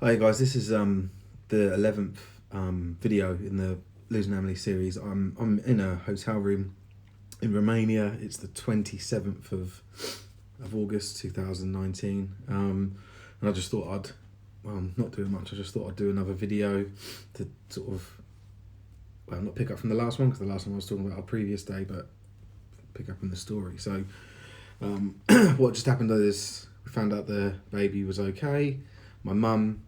Hi guys, this is the 11th video in the Losing Amelie series. I'm in a hotel room in Romania. It's the 27th of August 2019, and I just thought I'm not doing much. I just thought I'd do another video to sort of not pick up from the last one, because the last one I was talking about our previous day, but pick up in the story. So what just happened is we found out the baby was okay. My mum,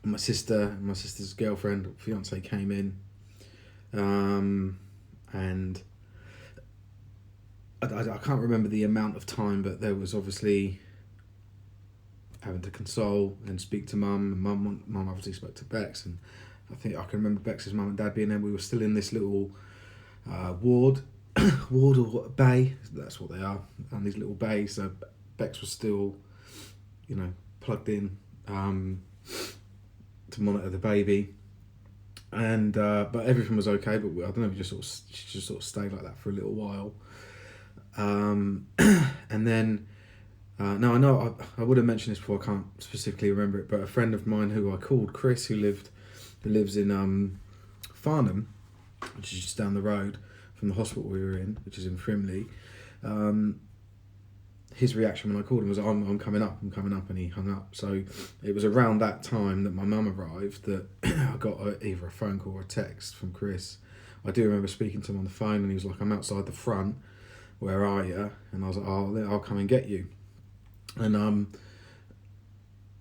my sister, and my sister's girlfriend, fiance, came in, and I can't remember the amount of time, but there was obviously having to console and speak to mum. Mum obviously spoke to Bex, and I think I can remember Bex's mum and dad being there. We were still in this little ward or bay, that's what they are, and these little bays. So Bex was still, plugged in to monitor the baby, and but everything was okay. But I don't know, she just sort of stayed like that for a little while, and then now I know I would have mentioned this before. I can't specifically remember it, but a friend of mine who I called Chris, who lives in Farnham, which is just down the road from the hospital we were in, which is in Frimley. His reaction when I called him was, I'm coming up, and he hung up. So it was around that time that my mum arrived that I got either a phone call or a text from Chris. I do remember speaking to him on the phone, and he was like, I'm outside the front, where are you? And I was like, I'll come and get you. And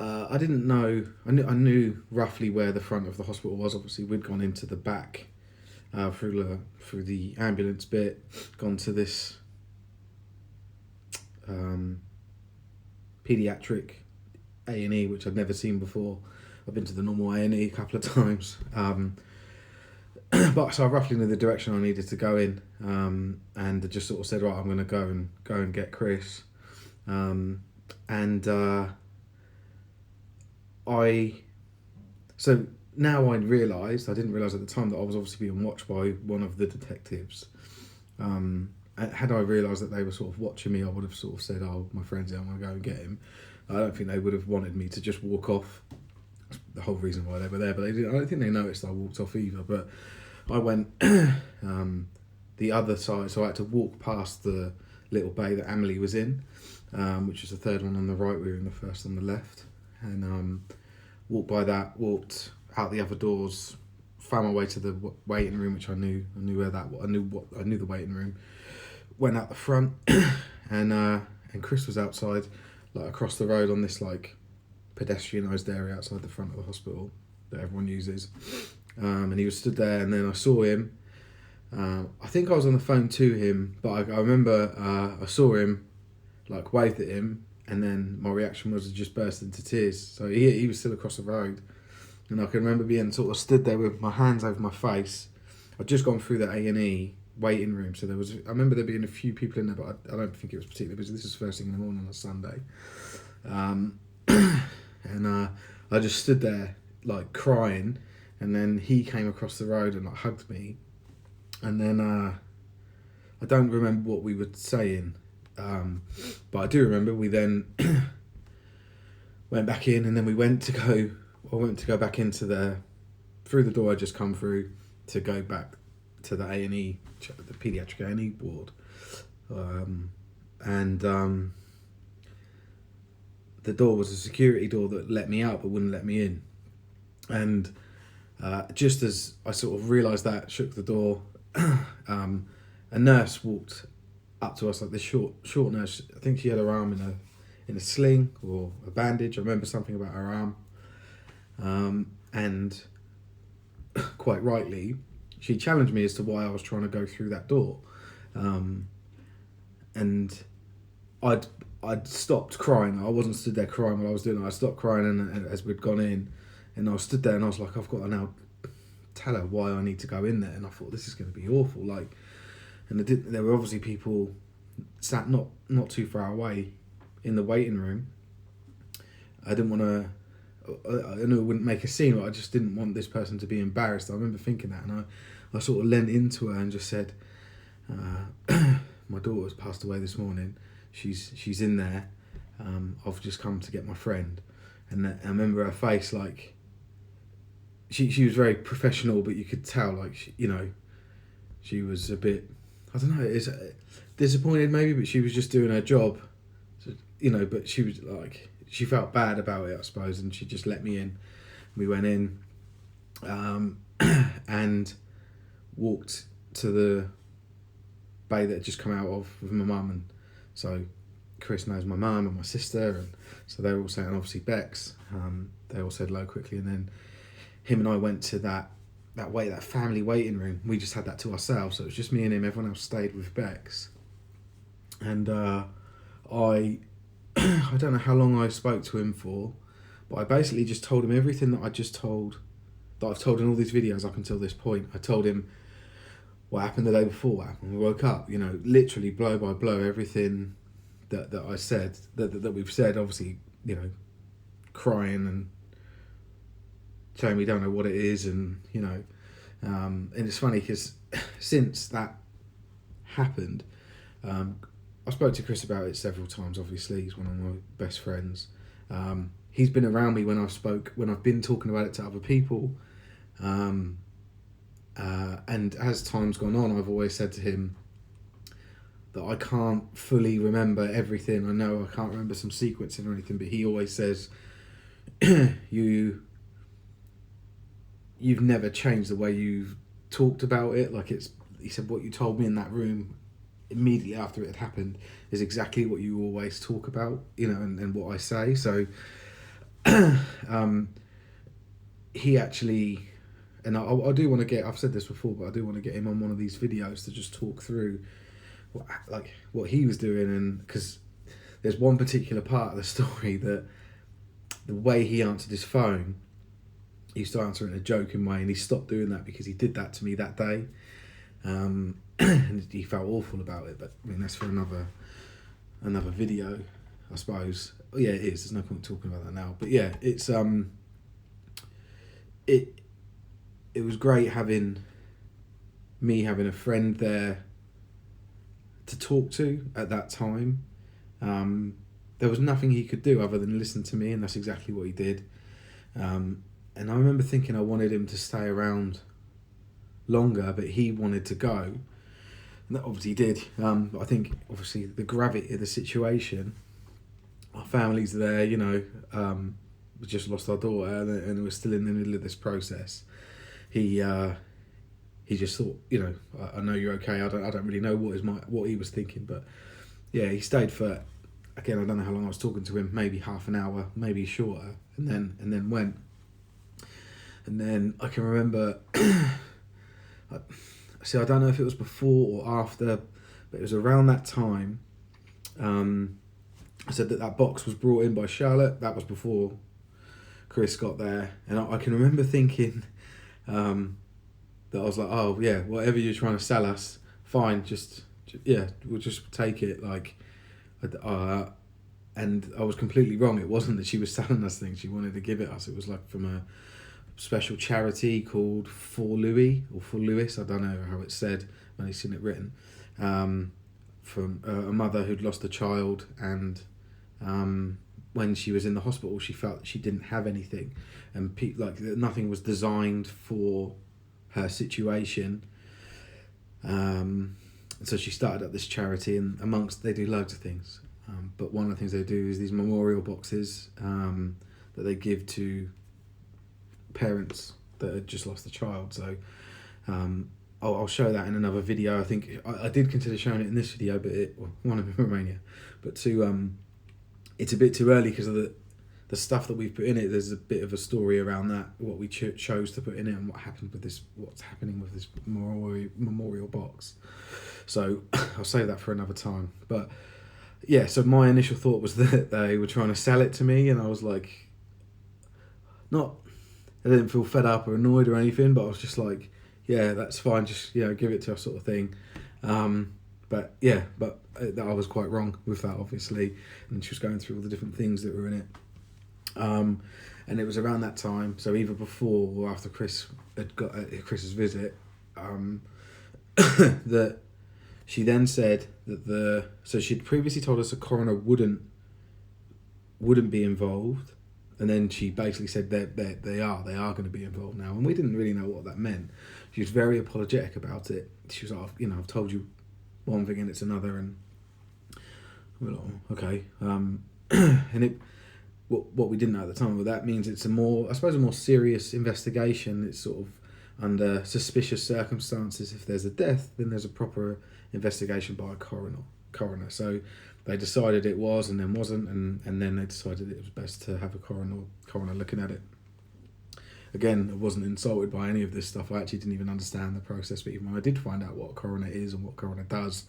I didn't know, I knew roughly where the front of the hospital was. Obviously we'd gone into the back through the ambulance bit, gone to this paediatric A&E, which I'd never seen before. I've been to the normal A&E a couple of times, but so I roughly knew the direction I needed to go in, and I just sort of said, right, I'm going to go and get Chris, so now I didn't realise at the time that I was obviously being watched by one of the detectives. Had I realised that they were sort of watching me, I would have sort of said, oh, my friend's here, I'm going to go and get him. I don't think they would have wanted me to just walk off. That's the whole reason why they were there, but I don't think they noticed I walked off either. But I went the other side, so I had to walk past the little bay that Amelie was in, which was the third one on the right. We were in the first on the left, and walked by that, walked out the other doors, found my way to the waiting room, which I knew where that. I knew the waiting room. Went out the front, and Chris was outside, like across the road on this like pedestrianised area outside the front of the hospital that everyone uses, and he was stood there. And then I saw him. I think I was on the phone to him, but I remember I saw him, like waved at him, and then my reaction was to just burst into tears. So he was still across the road, and I can remember being sort of stood there with my hands over my face. I'd just gone through the A&E waiting room, so I remember there being a few people in there, but I don't think it was particularly busy. This was first thing in the morning on a Sunday, and I just stood there like crying, and then he came across the road and like hugged me, and then I don't remember what we were saying, but I do remember we then went back in, and then I went to go back into through the door I just come through to go back to the A&E, the paediatric A&E ward, and the door was a security door that let me out but wouldn't let me in, and just as I sort of realised that, shook the door, a nurse walked up to us, like this short nurse. I think she had her arm in a sling or a bandage. I remember something about her arm, and quite rightly she challenged me as to why I was trying to go through that door, and I'd stopped crying. I wasn't stood there crying while I was doing it. I stopped crying, and as we'd gone in, and I stood there and I was like, I've got to now tell her why I need to go in there. And I thought, this is going to be awful. Like, and there were obviously people sat not too far away in the waiting room. I didn't want to. I knew it wouldn't make a scene, but I just didn't want this person to be embarrassed. I remember thinking that, and I sort of leant into her and just said, my daughter's passed away this morning. She's in there. I've just come to get my friend. And I remember her face, like, she was very professional, but you could tell, like, she was a bit, I don't know, it's disappointed maybe, but she was just doing her job, so, but she was like, she felt bad about it, I suppose, and she just let me in. We went in, and walked to the bay that had just come out of with my mum, and so Chris knows my mum and my sister, and so they were all saying, obviously, Bex. They all said hello quickly, and then him and I went to that family waiting room. We just had that to ourselves, so it was just me and him. Everyone else stayed with Bex, and I don't know how long I spoke to him for, but I basically just told him everything that I've told in all these videos up until this point. I told him what happened the day before, what happened when we woke up, literally blow by blow, everything that I said, that we've said, obviously, crying and saying we don't know what it is, and, and it's funny because since that happened, I spoke to Chris about it several times, obviously, he's one of my best friends. He's been around me when I've been talking about it to other people, and as time's gone on, I've always said to him that I can't fully remember everything. I know I can't remember some sequencing or anything, but he always says, you've never changed the way you've talked about it. Like, he said, what you told me in that room immediately after it had happened is exactly what you always talk about, and what I say. So he actually, and I do want to get, I've said this before, but I do want to get him on one of these videos to just talk through what he was doing, and because there's one particular part of the story that the way he answered his phone, he used to answer it in a joking way, and he stopped doing that because he did that to me that day, and he felt awful about it. But I mean, that's for another video, I suppose. Oh, yeah, it is. There's no point talking about that now. But yeah, it's it was great having a friend there to talk to at that time. There was nothing he could do other than listen to me, and that's exactly what he did. And I remember thinking I wanted him to stay around longer, but he wanted to go. And that obviously he did. But I think, obviously, the gravity of the situation, our families are there, we just lost our daughter, and we're still in the middle of this process. He just thought, I know you're okay. I don't really know what he was thinking, but yeah, he stayed for, again, I don't know how long I was talking to him, maybe half an hour, maybe shorter, and then went. And then I can remember, I don't know if it was before or after, but it was around that time. I said that box was brought in by Charlotte. That was before Chris got there, and I can remember thinking that I was like, oh yeah, whatever you're trying to sell us, fine, we'll just take it. And I was completely wrong. It wasn't that she was selling us things; she wanted to give it us. It was like from a special charity called For Louis or For Lewis. I don't know how it's said. I've only seen it written. From a mother who'd lost a child, and when she was in the hospital, she felt that she didn't have anything, and nothing was designed for her situation. So she started up this charity, and they do loads of things. But one of the things they do is these memorial boxes that they give to parents that had just lost a child. So I'll show that in another video. I think I did consider showing it in this video, but one of Romania. But it's a bit too early because of the stuff that we've put in it. There's a bit of a story around that, what we chose to put in it, and what's happening with this memorial box. So I'll save that for another time. But yeah, so my initial thought was that they were trying to sell it to me, and I was like, I didn't feel fed up or annoyed or anything, but I was just like, yeah, that's fine, just give it to us, sort of thing. But I was quite wrong with that, obviously, and she was going through all the different things that were in it. And it was around that time, so either before or after Chris had got Chris's visit, that she then said that so she'd previously told us a coroner wouldn't be involved, And then she basically said they are going to be involved now, and we didn't really know what that meant. She was very apologetic about it. She was like, I've told you one thing and it's another, and we're like, okay. And what we didn't know at the time, well, that means it's a more serious investigation. It's sort of under suspicious circumstances. If there's a death, then there's a proper investigation by a coroner. So they decided it was, and then wasn't, and then they decided it was best to have a coroner looking at it. Again, I wasn't insulted by any of this stuff. I actually didn't even understand the process, but even when I did find out what a coroner is and what a coroner does,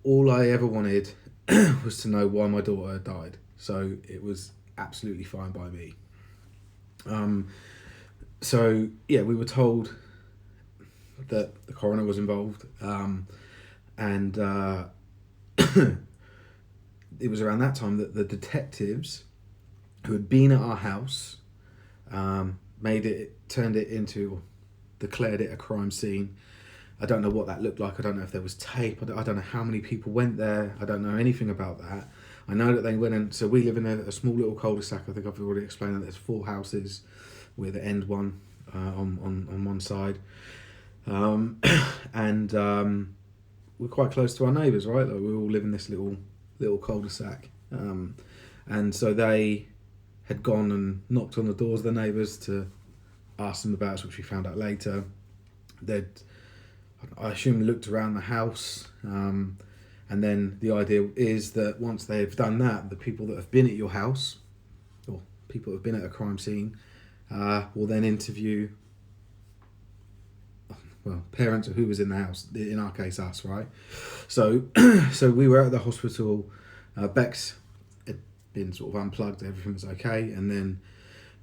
all I ever wanted was to know why my daughter died. So it was absolutely fine by me. So yeah, we were told that the coroner was involved, and it was around that time that the detectives who had been at our house declared it a crime scene. I don't know what that looked like. I don't know if there was tape. I don't know how many people went there. I don't know anything about that. I know that they went in. So we live in a small little cul-de-sac. I think I've already explained that there's 4 houses with the end one on one side. And we're quite close to our neighbours, right? Like we all live in this little cul-de-sac. And so they had gone and knocked on the doors of the neighbours to ask them about us, which we found out later. They'd, I assume, looked around the house, and then the idea is that once they've done that, the people that have been at your house, or people that have been at a crime scene, will then interview, parents of who was in the house, in our case us, right? So so we were at the hospital. Bex had been sort of unplugged, everything was okay, and then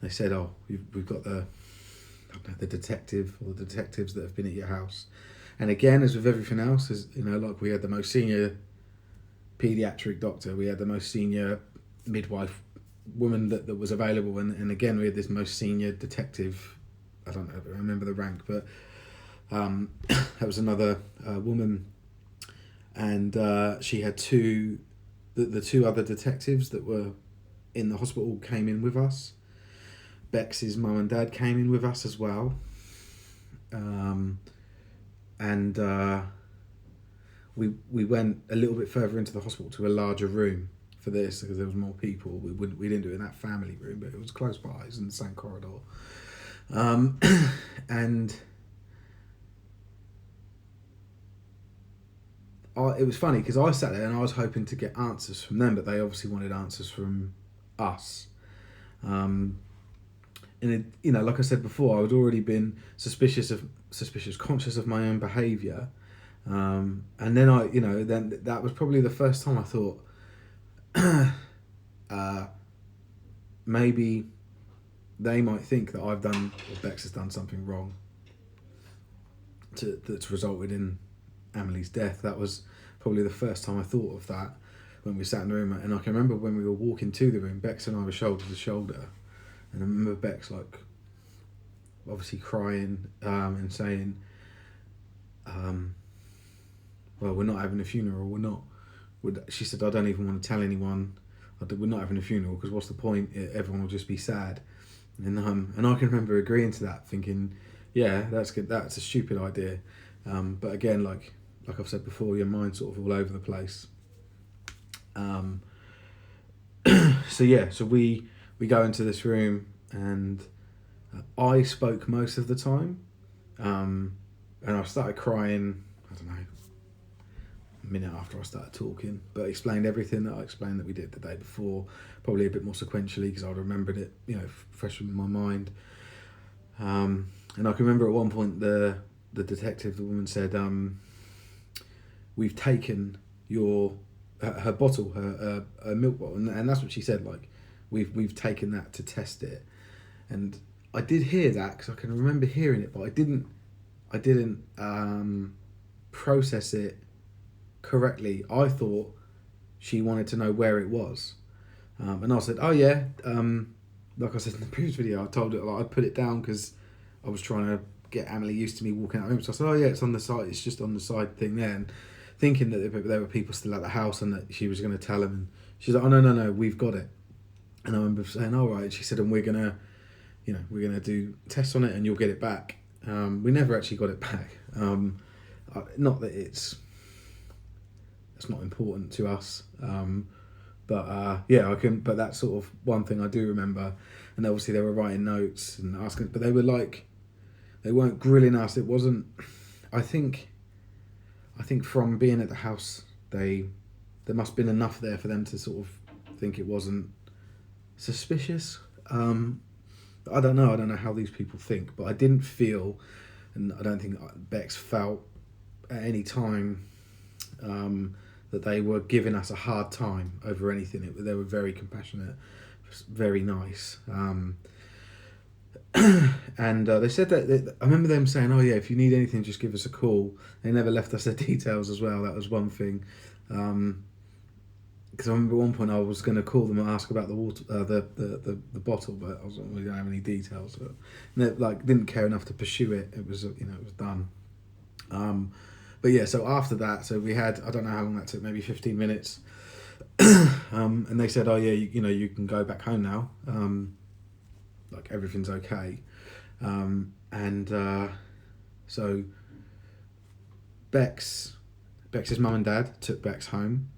they said, we've got the detective or the detectives that have been at your house. And again, as with everything else, like we had the most senior paediatric doctor, we had the most senior midwife woman that was available, and again we had this most senior detective. I don't know, I remember the rank, but that was another woman, and she had the 2 other detectives that were in the hospital came in with us. Bex's mum and dad came in with us as well. And we went a little bit further into the hospital to a larger room for this because there was more people. We didn't do it in that family room, but it was close by. It was in the same corridor. And it was funny because I sat there and I was hoping to get answers from them, but they obviously wanted answers from us. And like I said before, I had already been conscious of my own behaviour, and then then that was probably the first time I thought, maybe they might think that I've done, or Bex has done something wrong that's resulted in Amelie's death. That was probably the first time I thought of that when we sat in the room. And I can remember when we were walking to the room, Bex and I were shoulder to shoulder, and I remember Bex obviously crying and saying, we're not having a funeral. She said, I don't even want to tell anyone we're not having a funeral because what's the point? Everyone will just be sad. And I can remember agreeing to that, thinking, yeah, that's good. That's a stupid idea. But again, like I've said before, your mind's sort of all over the place. So we go into this room, and I spoke most of the time, and I started crying, I don't know, a minute after I started talking, but explained everything that I explained that we did the day before, probably a bit more sequentially because I remembered it, fresh in my mind. And I can remember at one point the detective, the woman said, we've taken her bottle, her milk bottle, and that's what she said, like, we've taken that to test it. And I did hear that because I can remember hearing it, but I didn't process it correctly. I thought she wanted to know where it was, and I said, oh yeah, like I said in the previous video, I told her I'd put it down because I was trying to get Amelie used to me walking out of the room. So I said, oh yeah, it's on the side, it's just on the side thing there, and thinking that there were people still at the house and that she was going to tell them, and she's like, oh no, we've got it. And I remember saying, all right. She said, and we're gonna do tests on it, and you'll get it back. We never actually got it back. Not that it's not important to us. I can. But that's sort of one thing I do remember. And obviously they were writing notes and asking, but they weren't grilling us. It wasn't. I think from being at the house, there must have been enough there for them to sort of think it wasn't suspicious. I don't know. I don't know how these people think, but I didn't feel, and I don't think Bex felt at any time that they were giving us a hard time over anything. They were very compassionate, very nice. And they said that I remember them saying, "Oh yeah, if you need anything, just give us a call." They never left us their details as well. That was one thing. Because I remember at one point I was going to call them and ask about the water, the bottle, but we don't have any details. But they didn't care enough to pursue it. It was it was done. But yeah, so after that, so we had, I don't know how long that took, maybe 15 minutes. And they said, oh yeah, you can go back home now. Everything's okay. So Bex's mum and dad took Bex home.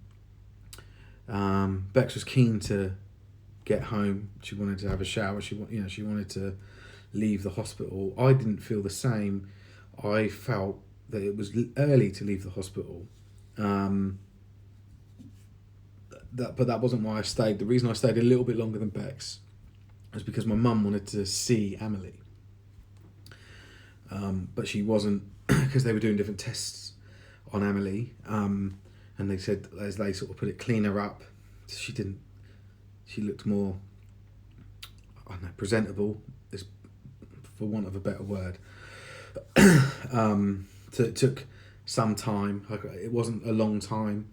Bex was keen to get home. She wanted to have a shower. She wanted to leave the hospital. I didn't feel the same. I felt that it was early to leave the hospital. But that wasn't why I stayed. The reason I stayed a little bit longer than Bex was because my mum wanted to see Amelie. But she wasn't, because they were doing different tests on Amelie. And they said, as they sort of put it, clean her up. She looked more, I don't know, presentable, is for want of a better word. So it took some time. It wasn't a long time.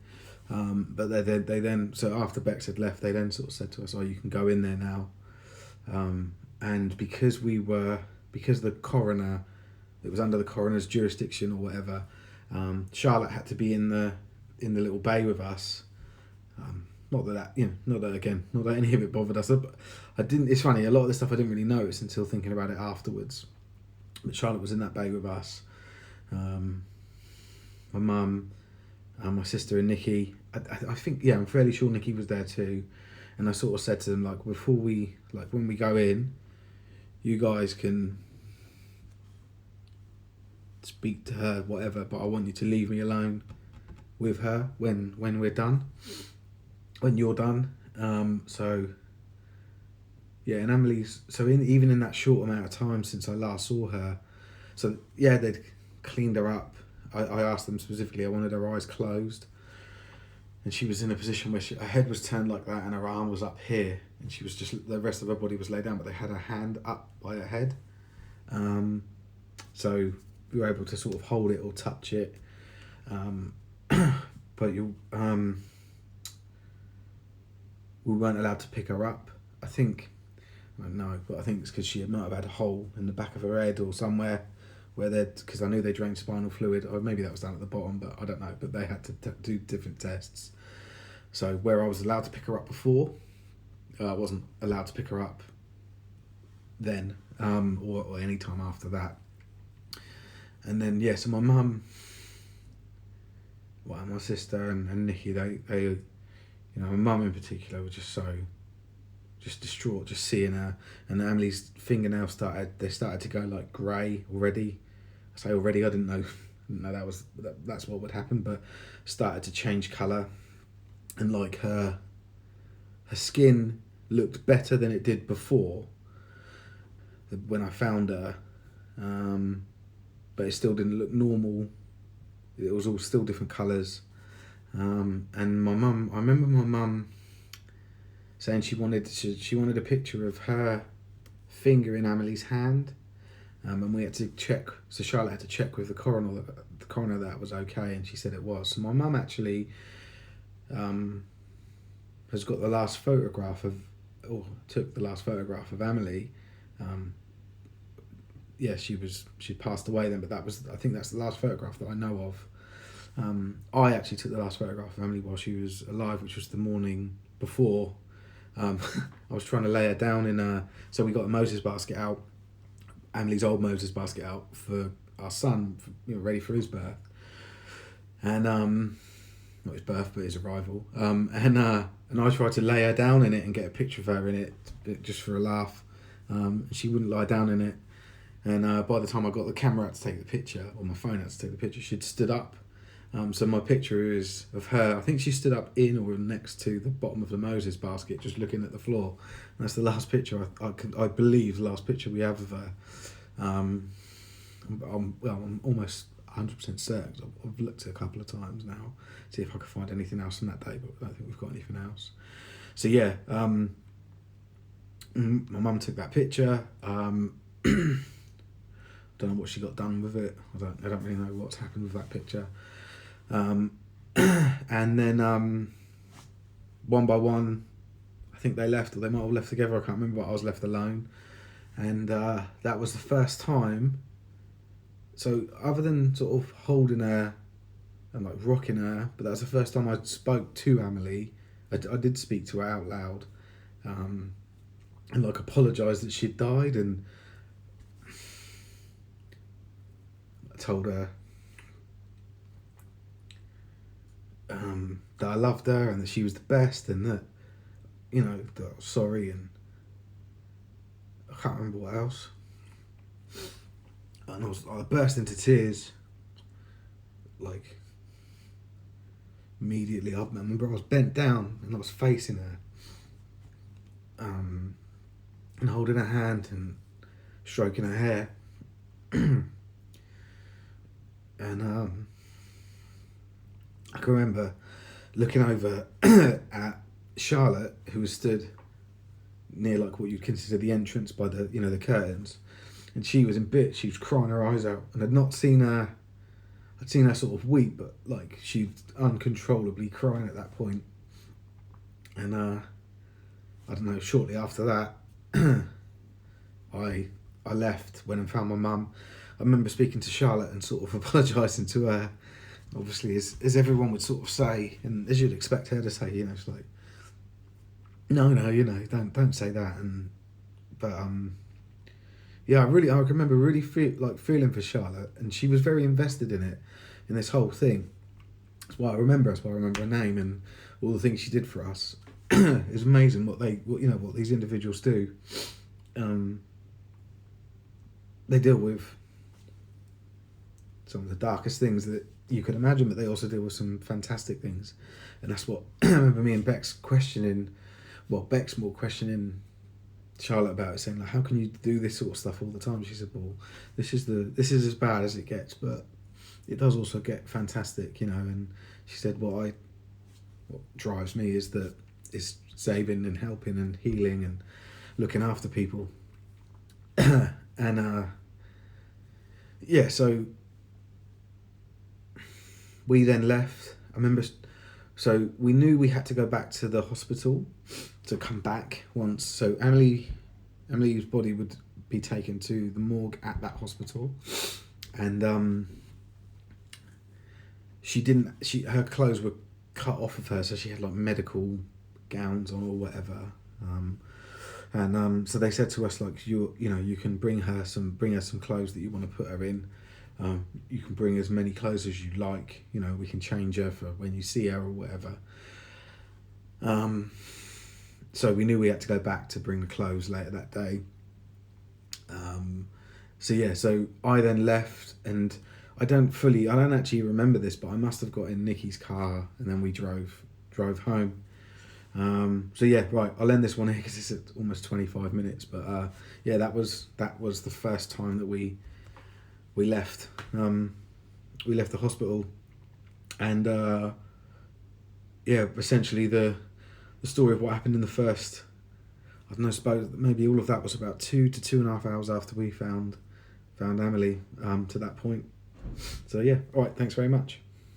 But they then, so after Bex had left, they then sort of said to us, oh, you can go in there now. And because the coroner, it was under the coroner's jurisdiction or whatever, Charlotte had to be in the little bay with us. Not that any of it bothered us. It's funny, a lot of this stuff I didn't really notice until thinking about it afterwards. But Charlotte was in that bay with us. My mum, my sister and Nikki. I think, I'm fairly sure Nikki was there too. And I sort of said to them, before we, when we go in, you guys can speak to her, whatever, but I want you to leave me alone with her when we're done, when you're done. And Amelie's, even in that short amount of time since I last saw her, they'd cleaned her up. I asked them specifically, I wanted her eyes closed, and she was in a position where her head was turned like that and her arm was up here, and she was just, the rest of her body was laid down, but they had her hand up by her head. So we were able to sort of hold it or touch it. But we weren't allowed to pick her up. I think it's because she might have had a hole in the back of her head or somewhere where because I knew they drained spinal fluid, or maybe that was down at the bottom, but I don't know. But they had to do different tests. So where I was allowed to pick her up before, I wasn't allowed to pick her up then, or any time after that. And then so my mum, my sister and Nikki, they my mum in particular was just distraught, just seeing her. And Amelie's fingernails started to go grey already. I say already, I didn't know that's what would happen, but started to change colour, and her skin looked better than it did before when I found her, but it still didn't look normal. It was all still different colours. And I remember my mum saying she wanted a picture of her finger in Amelie's hand, and we had to check. So Charlotte had to check with the coroner that was okay, and she said it was. So my mum actually has got the last photograph took the last photograph of Amelie. She passed away then, but I think that's the last photograph that I know of. I actually took the last photograph of Amelie while she was alive, which was the morning before I was trying to lay her down in so we got a Moses basket out, Amelie's old Moses basket out for our son, ready for his birth. And not his birth, but his arrival. And I tried to lay her down in it and get a picture of her in it, just for a laugh. She wouldn't lie down in it. And by the time I got the camera out to take the picture, or my phone out to take the picture, she'd stood up. So my picture is of her. I think she stood up in or next to the bottom of the Moses basket, just looking at the floor. And that's the last picture, I believe, the last picture we have of her. I'm almost 100% certain. I've looked at a couple of times now, see if I can find anything else from that day, but I don't think we've got anything else. So yeah, my mum took that picture. Don't know what she got done with it. I don't really know what's happened with that picture. And then one by one, I think they left, or they might have left together. I can't remember, but I was left alone. And that was the first time. So other than sort of holding her and like rocking her, but that was the first time I spoke to Amelie. I did speak to her out loud, and like apologised that she'd died, and I told her that I loved her and that she was the best, and that that I was sorry, and I can't remember what else. And I burst into tears, like immediately. I remember I was bent down and I was facing her, and holding her hand and stroking her hair, and I can remember looking over at Charlotte, who was stood near like what you'd consider the entrance by the the curtains, and she was in bits. She was crying her eyes out, and I'd seen her sort of weep, but like she was uncontrollably crying at that point. And I don't know, shortly after that I left, went and found my mum. I remember speaking to Charlotte and sort of apologising to her, obviously, as everyone would sort of say, and as you'd expect her to say, she's like, no, don't say that. But yeah, I remember really feeling for Charlotte, and she was very invested in this whole thing. That's why I remember her name and all the things she did for us. It's amazing what these individuals do. They deal with some of the darkest things that you could imagine, but they also deal with some fantastic things. And that's what I remember me and Bex questioning. Well, Bex more questioning Charlotte about it, saying like, how can you do this sort of stuff all the time? She said, well, this is as bad as it gets, but it does also get fantastic, And she said, what drives me is saving and helping and healing and looking after people. And yeah, so we then left. I remember, so we knew we had to go back to the hospital to come back once. So Amelie's body would be taken to the morgue at that hospital, and her clothes were cut off of her, so she had like medical gowns on or whatever. And so they said to us, like, you can bring her some clothes that you want to put her in. You can bring as many clothes as you like. We can change her for when you see her or whatever. So we knew we had to go back to bring the clothes later that day. So I then left, and I don't actually remember this, but I must have got in Nikki's car, and then we drove home. Right, I'll end this one here because it's at almost 25 minutes, but that was the first time that we left the hospital, and essentially the story of what happened in the first, I don't know, suppose maybe all of that was about 2 to 2.5 hours after we found Amelie to that point. So yeah, all right, thanks very much.